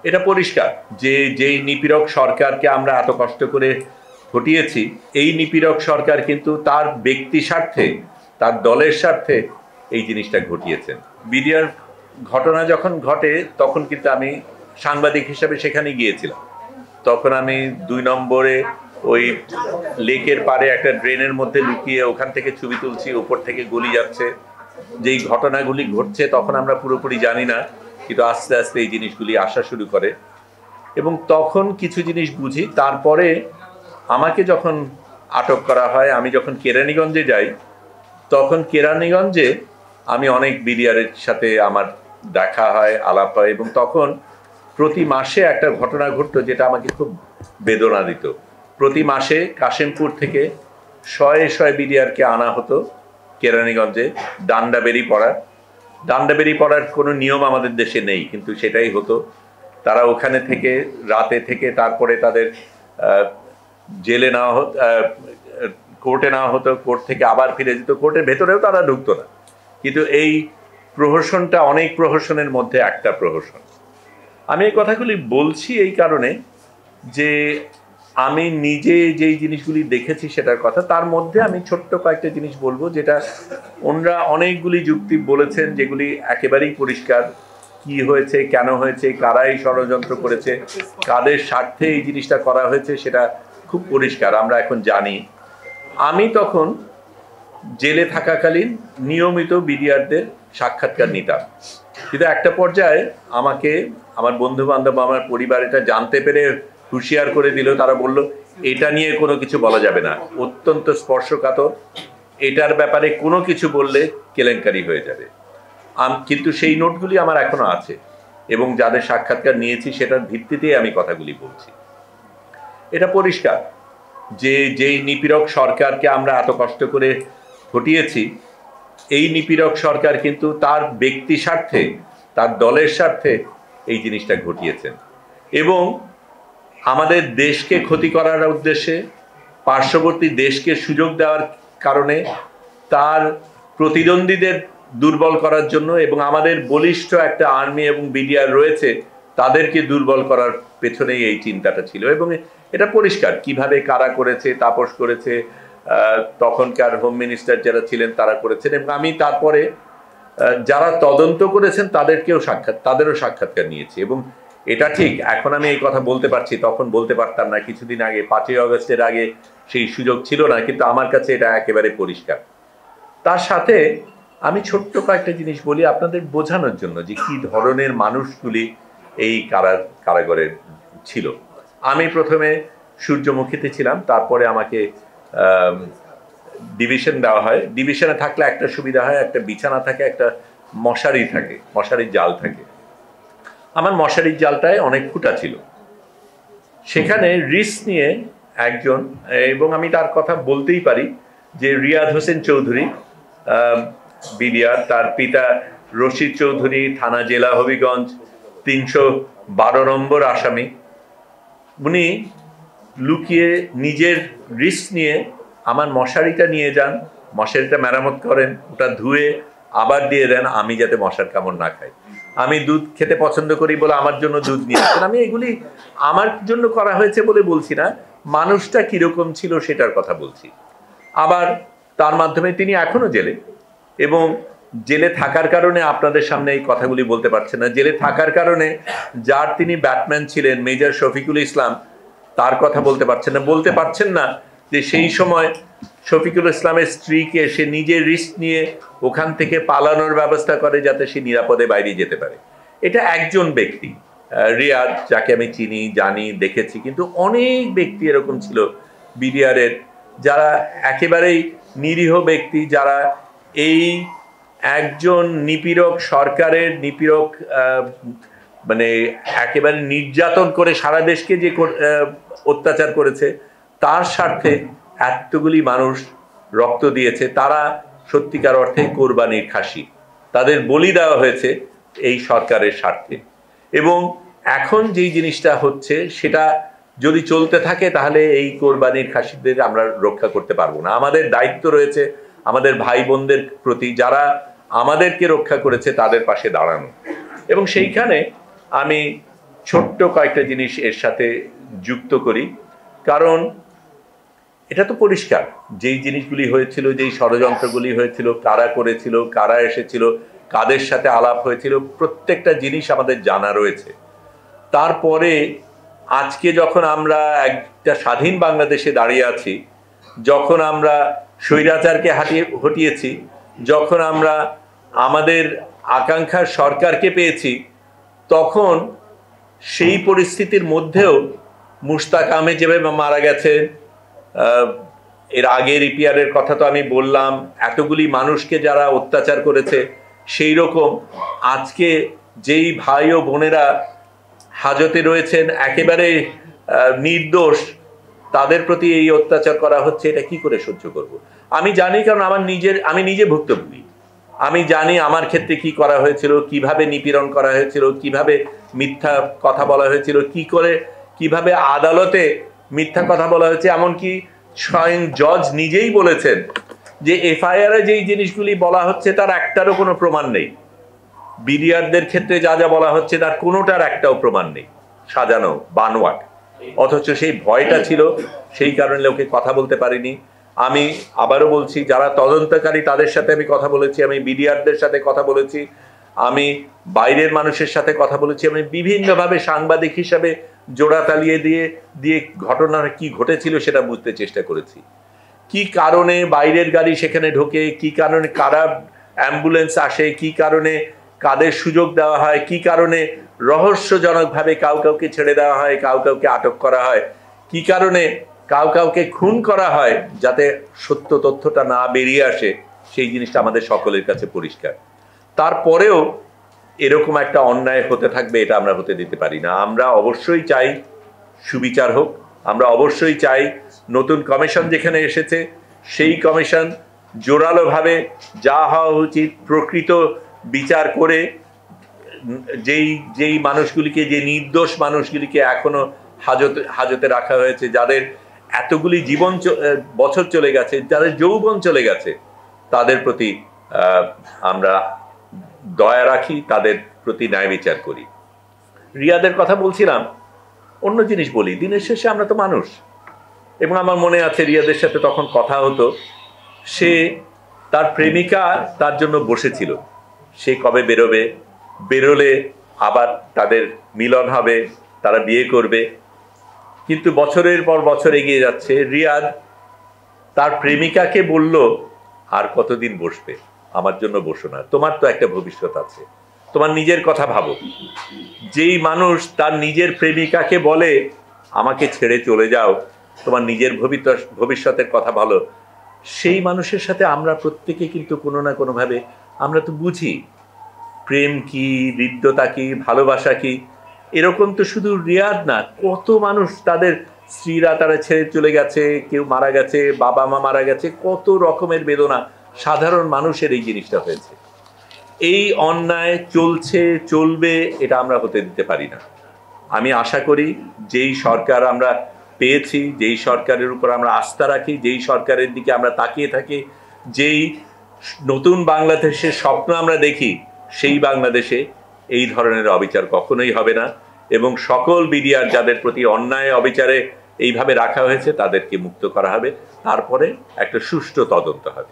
এটা পরিষ্কার যে যেই নিপীড়ক সরকারকে আমরা এত কষ্ট করে হটিয়েছি, এই নিপীড়ক সরকার কিন্তু তার ব্যক্তি স্বার্থে, তার দলের স্বার্থে এই জিনিসটা ঘটিয়েছেন। বিডিআর ঘটনা যখন ঘটে তখন কিন্তু আমি সাংবাদিক হিসাবে সেখানে গিয়েছিলাম। তখন আমি ২ নম্বরে ওই লেকের পাড়ে একটা ড্রেনের মধ্যে লুকিয়ে ওখান থেকে ছবি তুলছি, উপর থেকে গুলি যাচ্ছে। যেই ঘটনাগুলি ঘটছে তখন আমরা পুরোপুরি জানি না, কিন্তু আস্তে আস্তে এই জিনিসগুলি আসা শুরু করে এবং তখন কিছু জিনিস বুঝি। তারপরে আমাকে যখন আটক করা হয়, আমি যখন কেরানীগঞ্জে যাই, তখন কেরানীগঞ্জে আমি অনেক বিডিআরের সাথে আমার দেখা হয়, আলাপ হয় এবং তখন প্রতি মাসে একটা ঘটনা ঘটতো যেটা আমাকে খুব বেদনা দিত। প্রতি মাসে কাশিমপুর থেকে শয়ে শয়ে বিডিআরকে আনা হতো কেরানীগঞ্জে ডান্ডাবেরি পড়ার কোনো নিয়ম আমাদের দেশে নেই, কিন্তু সেটাই হতো। তারা ওখানে থেকে রাতে থেকে তারপরে তাদের জেলে নেওয়া হতো, কোর্টে নেওয়া হতো, কোর্ট থেকে আবার ফিরে যেত। কোর্টের ভেতরেও তারা ঢুকতো না, কিন্তু এই প্রহসনটা অনেক প্রহসনের মধ্যে একটা প্রহসন। আমি এই কথাগুলি বলছি এই কারণে যে আমি নিজে যেই জিনিসগুলি দেখেছি সেটার কথা, তার মধ্যে আমি ছোট্ট কয়েকটা জিনিস বলবো যেটা ওনারা অনেকগুলি যুক্তি বলেছেন যেগুলি একেবারেই পরিষ্কার। কি হয়েছে, কেন হয়েছে, কারাই ষড়যন্ত্র করেছে, কাদের স্বার্থে এই জিনিসটা করা হয়েছে সেটা খুব পরিষ্কার, আমরা এখন জানি। আমি তখন জেলে থাকাকালীন নিয়মিত বিডিআরদের সাক্ষাৎকার নিতাম, কিন্তু একটা পর্যায়ে আমাকে আমার বন্ধু বান্ধব, আমার পরিবার এটা জানতে পেরে হুঁশিয়ার করে দিল। তারা বলল এটা নিয়ে কোনো কিছু বলা যাবে না, অত্যন্ত স্পর্শকাতর, এটার ব্যাপারে কোনো কিছু বললে কেলেঙ্কারি হয়ে যাবে। কিন্তু সেই নোটগুলি আমার এখনো আছে এবং যাদের সাক্ষাৎকার নিয়েছি সেটার ভিত্তিতেই আমি কথাগুলি বলছি। এটা পরিষ্কার যে যেই নিপীড়ক সরকারকে আমরা এত কষ্ট করে হটিয়েছি, এই নিপীড়ক সরকার কিন্তু তার ব্যক্তি স্বার্থে, তার দলের স্বার্থে এই জিনিসটা ঘটিয়েছেন এবং আমাদের দেশকে ক্ষতি করার উদ্দেশ্যে, পার্শ্ববর্তী দেশকে সুযোগ দেওয়ার কারণে, তার প্রতিদ্বন্দ্বীদের দুর্বল করার জন্য এবং আমাদের বলিষ্ঠ একটা আর্মি এবং বিডিআর রয়েছে তাদেরকে দুর্বল করার পেছনেই এই চিন্তাটা ছিল। এবং এটা পরিষ্কার কিভাবে কারা করেছে, তাপস করেছে, তখনকার হোম মিনিস্টার যারা ছিলেন তারা করেছেন এবং আমি তারপরে যারা তদন্ত করেছেন তাদেরও সাক্ষাৎকার নিয়েছি। এবং এটা ঠিক এখন আমি এই কথা বলতে পারছি, তখন বলতে পারতাম না। কিছুদিন আগে 5ই আগস্টের আগে সেই সুযোগ ছিল না, কিন্তু আমার কাছে এটা একেবারে পরিষ্কার। তার সাথে আমি ছোট্ট কয়েকটা জিনিস বলি আপনাদের বোঝানোর জন্য যে কি ধরনের মানুষগুলি এই কারাগারে ছিল। আমি প্রথমে সূর্যমুখীতে ছিলাম, তারপরে আমাকে ডিভিশন দেওয়া হয়। ডিভিশনে থাকলে একটা সুবিধা হয়, একটা বিছানা থাকে, একটা মশারি থাকে, মশারির জাল থাকে। আমার মশারির জালটায় অনেক ফুটা ছিল। সেখানে রিস্ক নিয়ে একজন, এবং আমি তার কথা বলতেই পারি, যে রিয়াদ হোসেন চৌধুরী বিডিআর, তার পিতা রশিদ চৌধুরী, থানা জেলা হবিগঞ্জ, 312 নম্বর আসামি। উনি লুকিয়ে নিজের রিস্ক নিয়ে আমার মশারিটা নিয়ে যান, মশারিটা মেরামত করেন, ওটা ধুয়ে আবার দিয়ে দেন আমি যাতে মশার কামড় না খাই। আমি দুধ খেতে পছন্দ করি বলে আমার জন্য দুধ নিয়ে আসেন। আমি এগুলি আমার জন্য করা হয়েছে বলে বলছি না, মানুষটা কিরকম ছিল সেটার কথা বলছি। আবার তার মাধ্যমে তিনি এখনো জেলে, এবং জেলে থাকার কারণে আপনাদের সামনে এই কথাগুলি বলতে পারছেন না। জেলে থাকার কারণে যার তিনি ব্যাটম্যান ছিলেন, মেজর শফিকুল ইসলাম, তার কথা বলতে পারছেন না যে সেই সময় শফিকুল ইসলামের স্ত্রীকে সে নিজে রিস্ক নিয়ে ওখান থেকে পালানোর ব্যবস্থা করে যাতে সে নিরাপদে বাইরে যেতে পারে। এটা একজন ব্যক্তি রিয়াদ, যাকে আমি চিনি, জানি, দেখেছি, কিন্তু অনেক ব্যক্তি এরকম ছিল বিডিআরের যারা একেবারেই নিরীহ ব্যক্তি, যারা এই একজন নিপীড়ক সরকারের মানে একেবারে নির্যাতন করে সারা দেশকে যে অত্যাচার করেছে তার স্বার্থে এতগুলি মানুষ রক্ত দিয়েছে। তারা সত্যিকার অর্থে কোরবানির খাসি, তাদের বলি দেওয়া হয়েছে এই সরকারের স্বার্থে। এবং এখন যেই জিনিসটা হচ্ছে সেটা যদি চলতে থাকে তাহলে এই কোরবানির খাসিদের আমরা রক্ষা করতে পারবো না। আমাদের দায়িত্ব রয়েছে আমাদের ভাই বোনদের প্রতি, যারা আমাদেরকে রক্ষা করেছে তাদের পাশে দাঁড়ানো। এবং সেইখানে আমি ছোট্ট কয়েকটা জিনিস এর সাথে যুক্ত করি, কারণ এটা তো পরিষ্কার যেই জিনিসগুলি হয়েছিল, যেই ষড়যন্ত্রগুলি হয়েছিল, কারা করেছিল, কারা এসেছিল, কাদের সাথে আলাপ হয়েছিল, প্রত্যেকটা জিনিস আমাদের জানা রয়েছে। তারপরে আজকে যখন আমরা একটা স্বাধীন বাংলাদেশে দাঁড়িয়ে আছি, যখন আমরা স্বৈরাচারকে হটিয়েছি, যখন আমরা আমাদের আকাঙ্ক্ষার সরকারকে পেয়েছি, তখন সেই পরিস্থিতির মধ্যেও মুশতাক আহমেদ যেভাবে মারা গেছেন, এর আগের ইপিআরের কথা তো আমি বললাম, এতগুলি মানুষকে যারা অত্যাচার করেছে, সেই রকম আজকে যেই ভাই ও বোনেরা হাজতে রয়েছেন একেবারে নির্দোষ, তাদের প্রতি এই অত্যাচার করা হচ্ছে, এটা কি করে সহ্য করব? আমি জানি, কারণ আমি নিজে ভুক্তভোগী। আমি জানি আমার ক্ষেত্রে কি করা হয়েছিল, কিভাবে নিপীড়ন করা হয়েছিল, কিভাবে মিথ্যা কথা বলা হয়েছিল, কিভাবে আদালতে মিথ্যা কথা বলা হয়েছে। এমনকি স্বয়ং জজ নিজেই বলেছেন যে এফআইআর এ যেই জিনিসগুলি বলা হচ্ছে তার একটারও কোনো প্রমাণ নেই। বিডিআরদের ক্ষেত্রে যা যা বলা হচ্ছে তার কোনোটার একটাও প্রমাণ নেই, সাজানো, বানোয়াট। অথচ সেই ভয়টা ছিল, সেই কারণে লোকে কথা বলতে পারিনি। আমি আবারও বলছি, যারা তদন্তকারী তাদের সাথে আমি কথা বলেছি, আমি বিডিআরদের সাথে কথা বলেছি, আমি বাইরের মানুষের সাথে কথা বলেছি, আমি বিভিন্নভাবে সাংবাদিক হিসাবে জোড়া তালিয়ে দিয়ে ঘটনার কি ঘটেছিল সেটা বুঝতে চেষ্টা করেছি। কি কারণে বাইরের গাড়ি সেখানে ঢোকে, কি কারণে কারা অ্যাম্বুলেন্স আসে, কি কারণে কাদের সুযোগ দেওয়া হয়, কি কারণে রহস্যজনকভাবে কাউকে ছেড়ে দেওয়া হয়, কাউকে আটক করা হয়, কি কারণে কাউকে খুন করা হয়, যাতে সত্য তথ্যটা না বেরিয়ে আসে, সেই জিনিসটা আমাদের সকলের কাছে পরিষ্কার। তারপরেও এরকম একটা অন্যায় হতে থাকবে, এটা আমরা হতে দিতে পারি না। আমরা অবশ্যই চাই সুবিচার হোক, আমরা অবশ্যই চাই নতুন কমিশন যেখানে এসেছে সেই কমিশন জোরালোভাবে যা হওয়া উচিত প্রকৃত বিচার করে যেই মানুষগুলিকে, যে নির্দোষ মানুষগুলিকে এখনো হাজতে রাখা হয়েছে, যাদের এতগুলি বছর চলে গেছে, যাদের যৌবন চলে গেছে, তাদের প্রতি আমরা দয়া রাখি, তাদের প্রতি ন্যায় বিচার করি। রিয়াদের কথা বলছিলাম, অন্য জিনিস বলি, দিনের শেষে আমরা তো মানুষ। এবং আমার মনে আছে রিয়াদের সাথে তখন কথা হতো, সে তার প্রেমিকা তার জন্য বসেছিল, সে কবে বেরোবে, বেরোলে আবার তাদের মিলন হবে, তারা বিয়ে করবে। কিন্তু বছরের পর বছর এগিয়ে যাচ্ছে, রিয়াদ তার প্রেমিকাকে বলল, আর কতদিন বসবে, আমার জন্য বসো না, তোমার তো একটা ভবিষ্যৎ আছে, তোমার নিজের কথা ভাবো। যেই মানুষ তার নিজের প্রেমিকাকে বলে আমাকে ছেড়ে চলে যাও, তোমার নিজের ভবিষ্যতের কথা ভালো, সেই মানুষের সাথে আমরা প্রত্যেকে কিন্তু কোনো না কোনোভাবে আমরা তো বুঝি প্রেম কি, হৃদ্যতা কি, ভালোবাসা কি। এরকম তো শুধু রিয়াদ না, কত মানুষ তাদের স্ত্রীরা তারা ছেড়ে চলে গেছে, কেউ মারা গেছে, বাবা মা মারা গেছে, কত রকমের বেদনা সাধারণ মানুষের এই জিনিসটা হয়েছে। এই অন্যায় চলছে, চলবে, এটা আমরা হতে দিতে পারি না। আমি আশা করি যেই সরকার আমরা পেয়েছি, যেই সরকারের উপর আমরা আস্থা রাখি, যেই সরকারের দিকে আমরা তাকিয়ে থাকি, যেই নতুন বাংলাদেশের স্বপ্ন আমরা দেখি, সেই বাংলাদেশে এই ধরনের অবিচার কখনোই হবে না। এবং সকল বিডিআর যাদের প্রতি অন্যায় অবিচারে এইভাবে রাখা হয়েছে তাদেরকে মুক্ত করা হবে, তারপরে একটা সুষ্ঠু তদন্ত হবে।